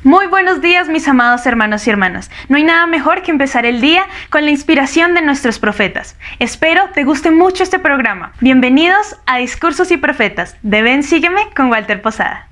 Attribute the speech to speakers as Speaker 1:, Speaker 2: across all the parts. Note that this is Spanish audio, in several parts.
Speaker 1: Muy buenos días, mis amados hermanos y hermanas. No hay nada mejor que empezar el día con la inspiración de nuestros profetas. Espero te guste mucho este programa. Bienvenidos a Discursos y Profetas de Ven Sígueme con Walter Posada.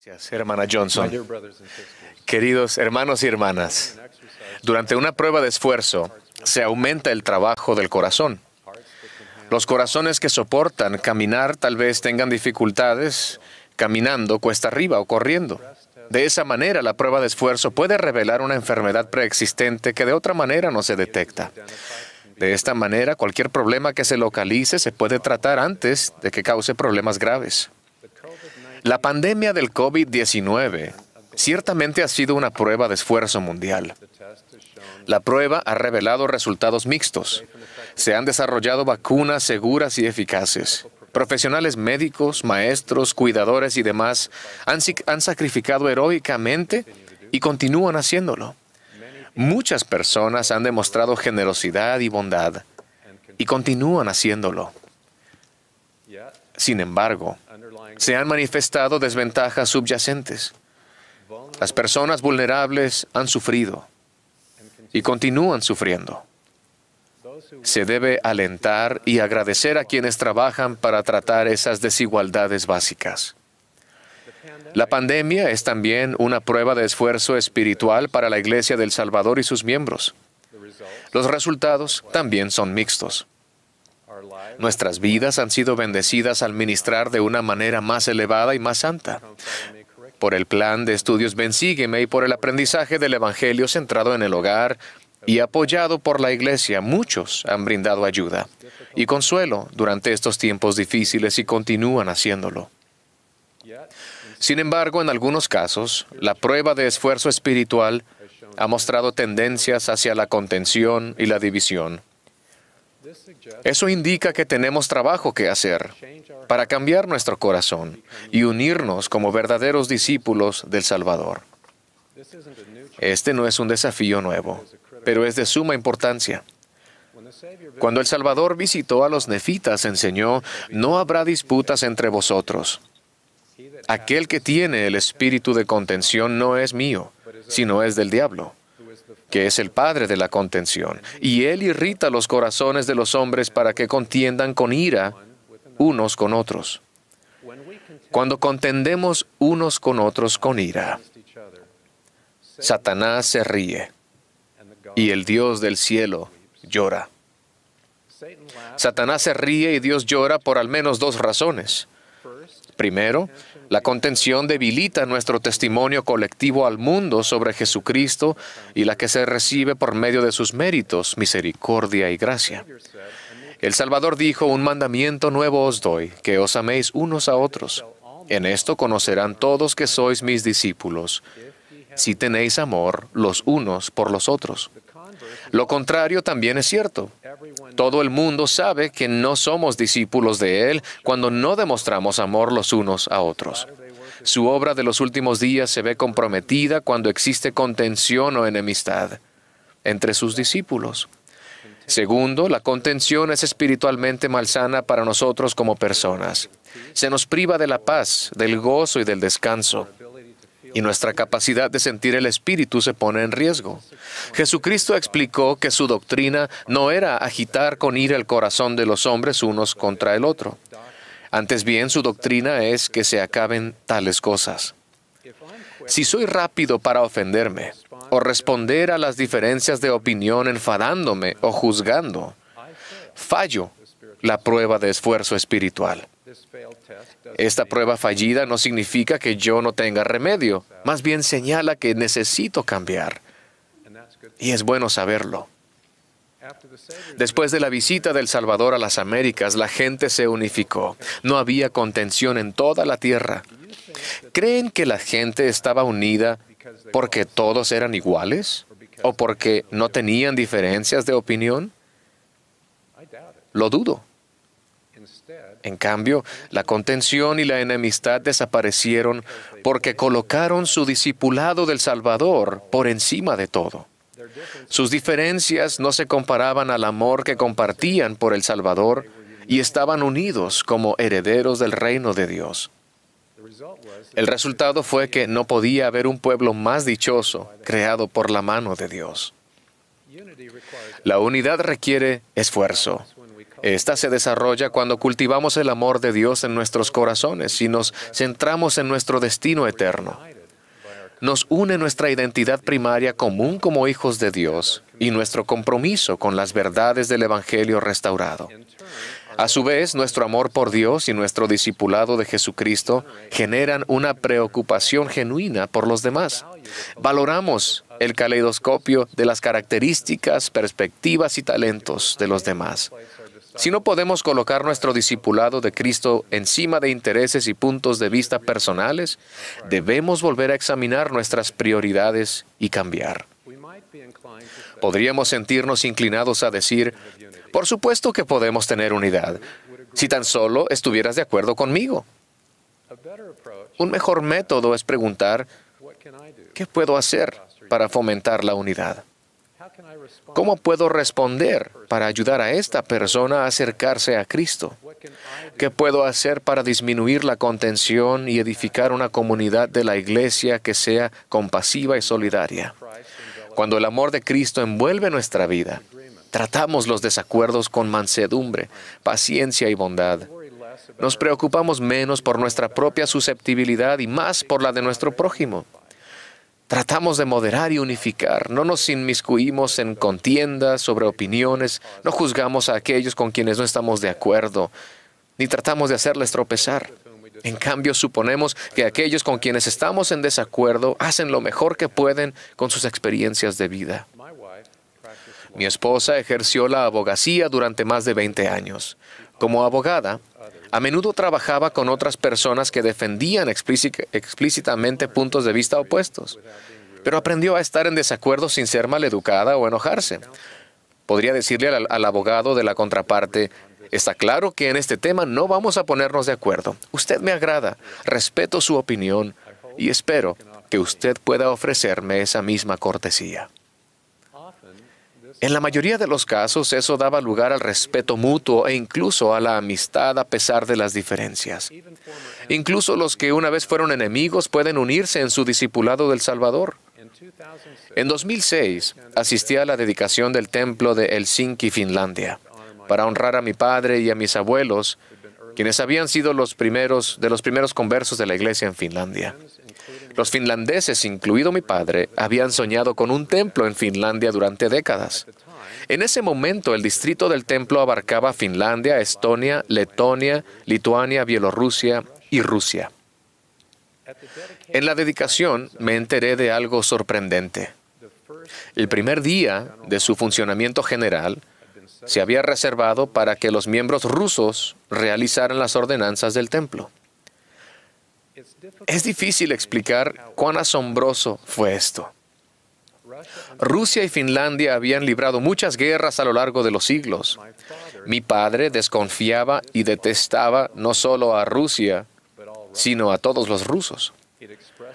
Speaker 2: Gracias, hermana Johnson. Queridos hermanos y hermanas, durante una prueba de esfuerzo se aumenta el trabajo del corazón. Los corazones que soportan caminar tal vez tengan dificultades caminando cuesta arriba o corriendo. De esa manera, la prueba de esfuerzo puede revelar una enfermedad preexistente que de otra manera no se detecta. De esta manera, cualquier problema que se localice se puede tratar antes de que cause problemas graves. La pandemia del COVID-19 ciertamente ha sido una prueba de esfuerzo mundial. La prueba ha revelado resultados mixtos. Se han desarrollado vacunas seguras y eficaces. Profesionales médicos, maestros, cuidadores y demás han sacrificado heroicamente y continúan haciéndolo. Muchas personas han demostrado generosidad y bondad y continúan haciéndolo. Sin embargo, se han manifestado desventajas subyacentes. Las personas vulnerables han sufrido y continúan sufriendo. Se debe alentar y agradecer a quienes trabajan para tratar esas desigualdades básicas. La pandemia es también una prueba de esfuerzo espiritual para la Iglesia del Salvador y sus miembros. Los resultados también son mixtos. Nuestras vidas han sido bendecidas al ministrar de una manera más elevada y más santa. Por el plan de estudios Ven Sígueme y por el aprendizaje del Evangelio centrado en el hogar y apoyado por la Iglesia, muchos han brindado ayuda y consuelo durante estos tiempos difíciles y continúan haciéndolo. Sin embargo, en algunos casos, la prueba de esfuerzo espiritual ha mostrado tendencias hacia la contención y la división. Eso indica que tenemos trabajo que hacer para cambiar nuestro corazón y unirnos como verdaderos discípulos del Salvador. Este no es un desafío nuevo, pero es de suma importancia. Cuando el Salvador visitó a los nefitas, enseñó: no habrá disputas entre vosotros. Aquel que tiene el espíritu de contención no es mío, sino es del diablo, que es el padre de la contención, y él irrita los corazones de los hombres para que contiendan con ira unos con otros. Cuando contendemos unos con otros con ira, Satanás se ríe y el Dios del cielo llora. Satanás se ríe y Dios llora por al menos dos razones. Primero, la contención debilita nuestro testimonio colectivo al mundo sobre Jesucristo y la que se recibe por medio de sus méritos, misericordia y gracia. El Salvador dijo: un mandamiento nuevo os doy, que os améis unos a otros. En esto conocerán todos que sois mis discípulos, si tenéis amor los unos por los otros. Lo contrario también es cierto. Todo el mundo sabe que no somos discípulos de Él cuando no demostramos amor los unos a otros. Su obra de los últimos días se ve comprometida cuando existe contención o enemistad entre sus discípulos. Segundo, la contención es espiritualmente malsana para nosotros como personas. Se nos priva de la paz, del gozo y del descanso. Y nuestra capacidad de sentir el Espíritu se pone en riesgo. Jesucristo explicó que su doctrina no era agitar con ira el corazón de los hombres unos contra el otro. Antes bien, su doctrina es que se acaben tales cosas. Si soy rápido para ofenderme, o responder a las diferencias de opinión enfadándome o juzgando, fallo la prueba de esfuerzo espiritual. Esta prueba fallida no significa que yo no tenga remedio, más bien señala que necesito cambiar. Y es bueno saberlo. Después de la visita del Salvador a las Américas, la gente se unificó. No había contención en toda la tierra. ¿Creen que la gente estaba unida porque todos eran iguales? ¿O porque no tenían diferencias de opinión? Lo dudo. En cambio, la contención y la enemistad desaparecieron porque colocaron su discipulado del Salvador por encima de todo. Sus diferencias no se comparaban al amor que compartían por el Salvador y estaban unidos como herederos del reino de Dios. El resultado fue que no podía haber un pueblo más dichoso creado por la mano de Dios. La unidad requiere esfuerzo. Esta se desarrolla cuando cultivamos el amor de Dios en nuestros corazones y nos centramos en nuestro destino eterno. Nos une nuestra identidad primaria común como hijos de Dios y nuestro compromiso con las verdades del Evangelio restaurado. A su vez, nuestro amor por Dios y nuestro discipulado de Jesucristo generan una preocupación genuina por los demás. Valoramos el caleidoscopio de las características, perspectivas y talentos de los demás. Si no podemos colocar nuestro discipulado de Cristo encima de intereses y puntos de vista personales, debemos volver a examinar nuestras prioridades y cambiar. Podríamos sentirnos inclinados a decir, por supuesto que podemos tener unidad, si tan solo estuvieras de acuerdo conmigo. Un mejor método es preguntar, ¿qué puedo hacer para fomentar la unidad? ¿Cómo puedo responder para ayudar a esta persona a acercarse a Cristo? ¿Qué puedo hacer para disminuir la contención y edificar una comunidad de la iglesia que sea compasiva y solidaria? Cuando el amor de Cristo envuelve nuestra vida, tratamos los desacuerdos con mansedumbre, paciencia y bondad. Nos preocupamos menos por nuestra propia susceptibilidad y más por la de nuestro prójimo. Tratamos de moderar y unificar, no nos inmiscuimos en contiendas sobre opiniones, no juzgamos a aquellos con quienes no estamos de acuerdo, ni tratamos de hacerles tropezar. En cambio, suponemos que aquellos con quienes estamos en desacuerdo hacen lo mejor que pueden con sus experiencias de vida. Mi esposa ejerció la abogacía durante más de 20 años. Como abogada, a menudo trabajaba con otras personas que defendían explícitamente puntos de vista opuestos, pero aprendió a estar en desacuerdo sin ser maleducada o enojarse. Podría decirle al abogado de la contraparte, está claro que en este tema no vamos a ponernos de acuerdo. Usted me agrada, respeto su opinión y espero que usted pueda ofrecerme esa misma cortesía. En la mayoría de los casos, eso daba lugar al respeto mutuo e incluso a la amistad a pesar de las diferencias. Incluso los que una vez fueron enemigos pueden unirse en su discipulado del Salvador. En 2006, asistí a la dedicación del templo de Helsinki, Finlandia, para honrar a mi padre y a mis abuelos, quienes habían sido de los primeros conversos de la iglesia en Finlandia. Los finlandeses, incluido mi padre, habían soñado con un templo en Finlandia durante décadas. En ese momento, el distrito del templo abarcaba Finlandia, Estonia, Letonia, Lituania, Bielorrusia y Rusia. En la dedicación me enteré de algo sorprendente. El primer día de su funcionamiento general se había reservado para que los miembros rusos realizaran las ordenanzas del templo. Es difícil explicar cuán asombroso fue esto. Rusia y Finlandia habían librado muchas guerras a lo largo de los siglos. Mi padre desconfiaba y detestaba no solo a Rusia, sino a todos los rusos.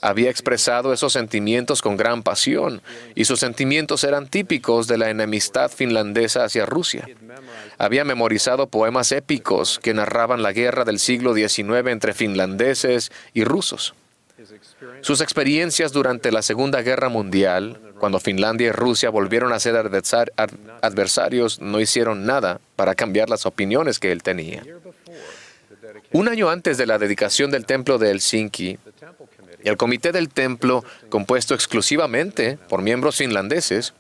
Speaker 2: Había expresado esos sentimientos con gran pasión, y sus sentimientos eran típicos de la enemistad finlandesa hacia Rusia. Había memorizado poemas épicos que narraban la guerra del siglo XIX entre finlandeses y rusos. Sus experiencias durante la Segunda Guerra Mundial, cuando Finlandia y Rusia volvieron a ser adversarios, no hicieron nada para cambiar las opiniones que él tenía. Un año antes de la dedicación del templo de Helsinki, el comité del templo, compuesto exclusivamente por miembros finlandeses,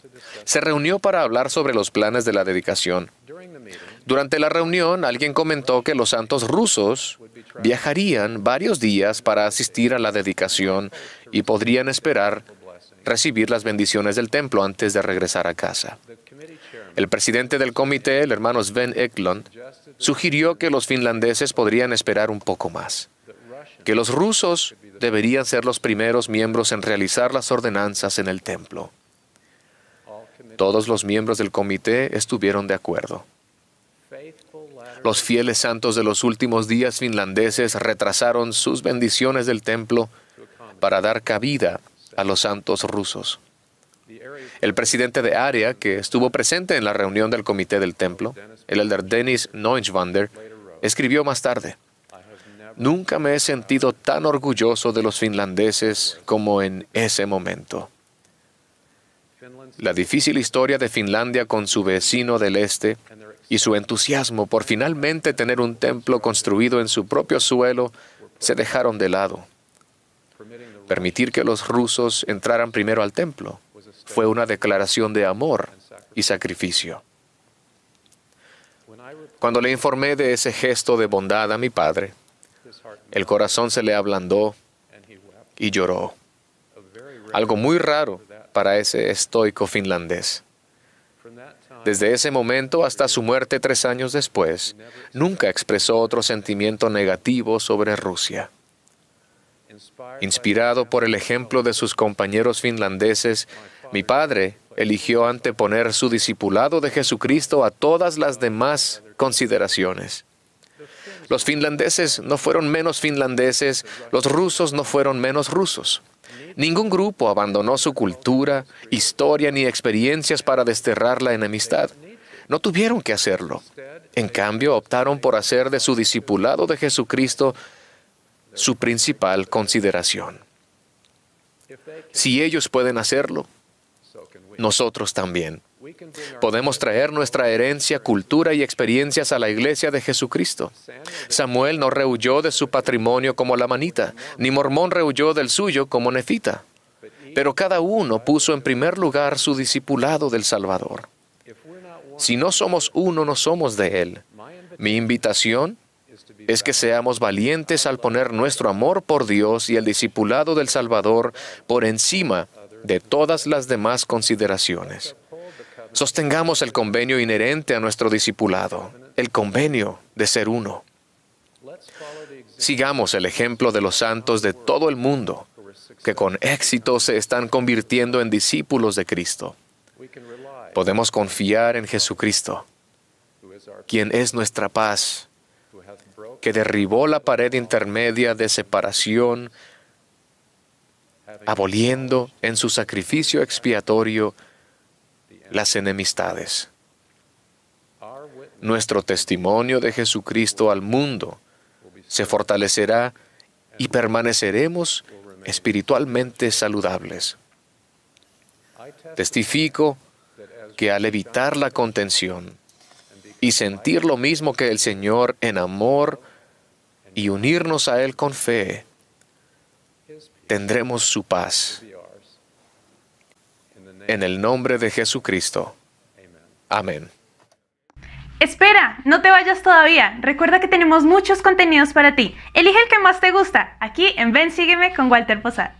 Speaker 2: se reunió para hablar sobre los planes de la dedicación. Durante la reunión, alguien comentó que los santos rusos viajarían varios días para asistir a la dedicación y podrían esperar recibir las bendiciones del templo antes de regresar a casa. El presidente del comité, el hermano Sven Eklund, sugirió que los finlandeses podrían esperar un poco más, que los rusos deberían ser los primeros miembros en realizar las ordenanzas en el templo. Todos los miembros del comité estuvieron de acuerdo. Los fieles santos de los últimos días finlandeses retrasaron sus bendiciones del templo para dar cabida a los santos rusos. El presidente de área, que estuvo presente en la reunión del comité del templo, el elder Dennis Neuschwander, escribió más tarde: "Nunca me he sentido tan orgulloso de los finlandeses como en ese momento". La difícil historia de Finlandia con su vecino del este y su entusiasmo por finalmente tener un templo construido en su propio suelo se dejaron de lado. Permitir que los rusos entraran primero al templo fue una declaración de amor y sacrificio. Cuando le informé de ese gesto de bondad a mi padre, el corazón se le ablandó y lloró. Algo muy raro para ese estoico finlandés. Desde ese momento hasta su muerte 3 años después, nunca expresó otro sentimiento negativo sobre Rusia. Inspirado por el ejemplo de sus compañeros finlandeses, mi padre eligió anteponer su discipulado de Jesucristo a todas las demás consideraciones. Los finlandeses no fueron menos finlandeses, los rusos no fueron menos rusos. Ningún grupo abandonó su cultura, historia ni experiencias para desterrar la enemistad. No tuvieron que hacerlo. En cambio, optaron por hacer de su discipulado de Jesucristo su principal consideración. Si ellos pueden hacerlo, nosotros también. Podemos traer nuestra herencia, cultura y experiencias a la iglesia de Jesucristo. Samuel no rehuyó de su patrimonio como Lamanita, ni Mormón rehuyó del suyo como Nefita. Pero cada uno puso en primer lugar su discipulado del Salvador. Si no somos uno, no somos de Él. Mi invitación es que seamos valientes al poner nuestro amor por Dios y el discipulado del Salvador por encima de todas las demás consideraciones. Sostengamos el convenio inherente a nuestro discipulado, el convenio de ser uno. Sigamos el ejemplo de los santos de todo el mundo, que con éxito se están convirtiendo en discípulos de Cristo. Podemos confiar en Jesucristo, quien es nuestra paz, que derribó la pared intermedia de separación, aboliendo en su sacrificio expiatorio las enemistades. Nuestro testimonio de Jesucristo al mundo se fortalecerá y permaneceremos espiritualmente saludables. Testifico que al evitar la contención y sentir lo mismo que el Señor en amor y unirnos a Él con fe, tendremos su paz. En el nombre de Jesucristo. Amén.
Speaker 1: Espera, no te vayas todavía. Recuerda que tenemos muchos contenidos para ti. Elige el que más te gusta, aquí en Ven, Sígueme con Walter Posada.